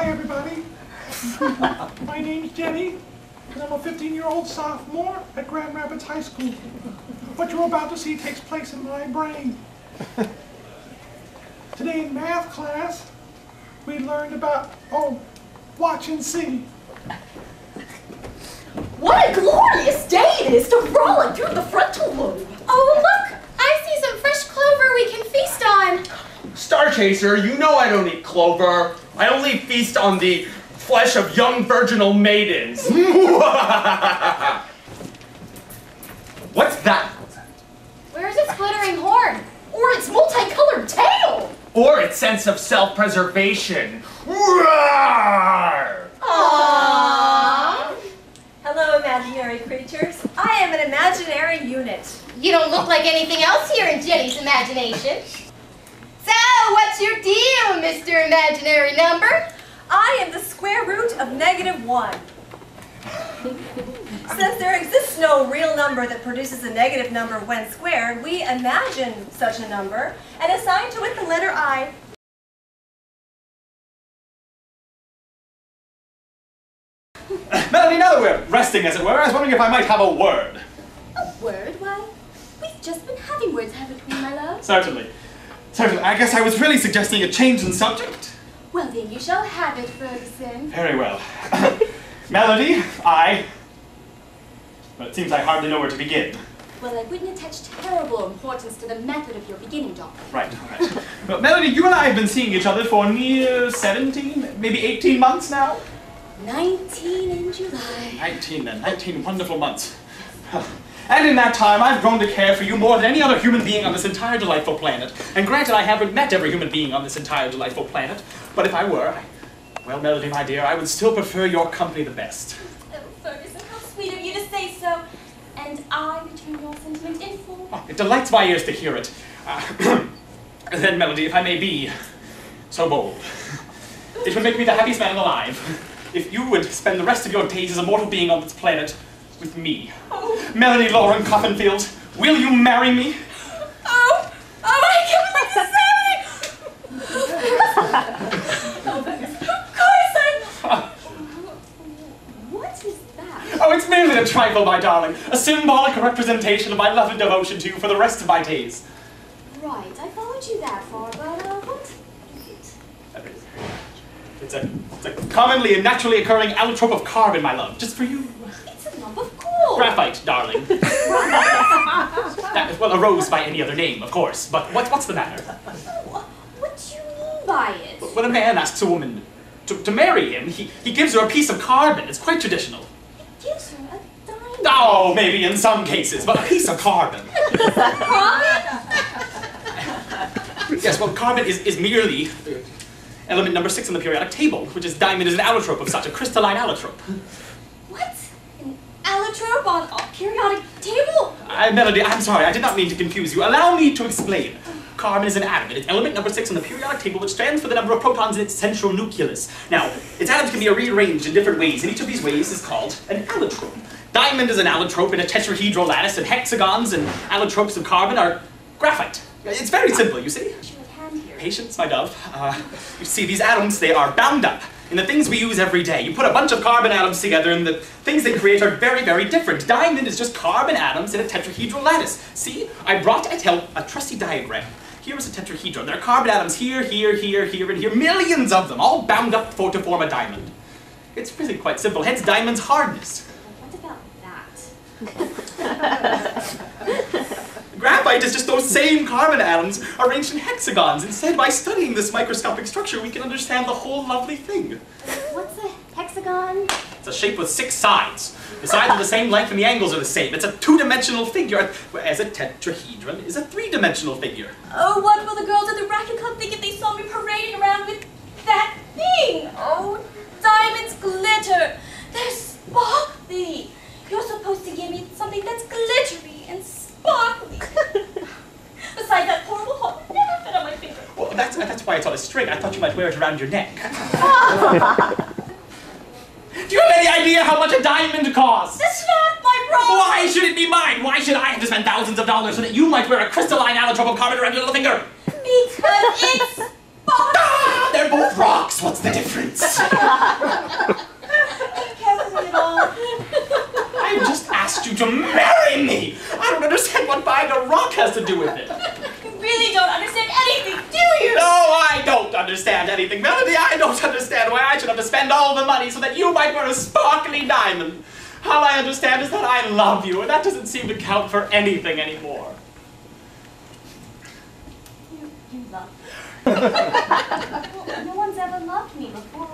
Hi, everybody. My name's Jenny, and I'm a 15-year-old sophomore at Grand Rapids High School. What you're about to see takes place in my brain. Today in math class, we learned about, watch and see. What a glorious day it is to frolic through the frontal lobe. Oh, look! I see some fresh clover we can feast on. Star Chaser, you know I don't eat clover. I only feast on the flesh of young virginal maidens. What's that? Where's its glittering horn? Or its multicolored tail. Or its sense of self-preservation. Roar! Aww. Hello, imaginary creatures. I am an imaginary unit. You don't look like anything else here in Jenny's imagination. So, what's your deal, Mr. Imaginary Number? I am the square root of -1. Since there exists no real number that produces a negative number when squared, we imagine such a number and assign to it the letter I. Melanie, now that we're resting, as it were, I was wondering if I might have a word. A word? Why, we've just been having words, haven't we, my love? Certainly. Certainly. I guess I was really suggesting a change in subject. Well, then you shall have it, Ferguson. Very well. Melody, well, it seems I hardly know where to begin. Well, I wouldn't attach terrible importance to the method of your beginning, Doctor. Right, all right. Well, Melody, you and I have been seeing each other for near 17, maybe 18 months now? 19 in July. 19 then, 19 wonderful months. And in that time, I've grown to care for you more than any other human being on this entire delightful planet. And granted, I haven't met every human being on this entire delightful planet, but if I were, well, Melody, my dear, I would still prefer your company the best. Oh, Ferguson, how sweet of you to say so. And I return your sentiment in full. Oh, it delights my ears to hear it. Then, Melody, if I may be so bold, it would make me the happiest man alive if you would spend the rest of your days as a mortal being on this planet with me. Oh. Melody Lauren Coffinfield, will you marry me? I can't believe this is happening! Of course What is that? Oh, it's merely a trifle, my darling. A symbolic representation of my love and devotion to you for the rest of my days. Right, I followed you that far, but what is it? It's a commonly and naturally occurring allotrope of carbon, my love, just for you. It's a lump of coal. Graphite, darling. That well, a rose by any other name, of course. But what's the matter? What do you mean by it? When a man asks a woman to marry him, he gives her a piece of carbon. It's quite traditional. He gives her a diamond. Oh, maybe in some cases, but a piece of carbon. Yes, well, carbon is merely element number 6 on the periodic table, which is diamond is an allotrope of such, a crystalline allotrope. What? An allotrope on a periodic table? Melody, I'm sorry, I did not mean to confuse you. Allow me to explain. Carbon is an atom, and it's element number 6 on the periodic table, which stands for the number of protons in its central nucleus. Now, its atoms can be rearranged in different ways, and each of these ways is called an allotrope. Diamond is an allotrope in a tetrahedral lattice, and hexagons and allotropes of carbon are graphite. It's very simple, you see. Patience, my dove. You see, these atoms, they are bound up in the things we use every day. You put a bunch of carbon atoms together, and the things they create are very, very different. Diamond is just carbon atoms in a tetrahedral lattice. See, I brought a trusty diagram. Here is a tetrahedron. There are carbon atoms here, here, here, here, and here. Millions of them, all bound up to form a diamond. It's really quite simple, hence diamond's hardness. What about that? Graphite is just those same carbon atoms arranged in hexagons. Instead, by studying this microscopic structure, we can understand the whole lovely thing. What's a hexagon? It's a shape with 6 sides. The sides are the same length and the angles are the same. It's a 2-dimensional figure, whereas a tetrahedron is a 3-dimensional figure. Oh, what will the girls at the racket club think if they saw me parading around with that thing? Oh, diamonds glitter. They're sparkly. You're supposed to give me something that's glittery and sparkly. Besides, that horrible hole would never fit on my finger. Well, that's why it's on a string. I thought you might wear it around your neck. Do you have any idea how much a diamond costs? That's not my problem. Why should it be mine? Why should I have to spend thousands of dollars so that you might wear a crystalline allotrope of carbon around your little finger? Because it's sparkly. They're both rocks. What's the difference? I don't care for them at all. I just asked you to marry me. I don't understand what buying a rock has to do with it. You really don't understand anything, do you? No, I don't understand anything, Melody. I don't understand why I should have to spend all the money so that you might wear a sparkly diamond. All I understand is that I love you, and that doesn't seem to count for anything anymore. You love me. Well, no one's ever loved me before.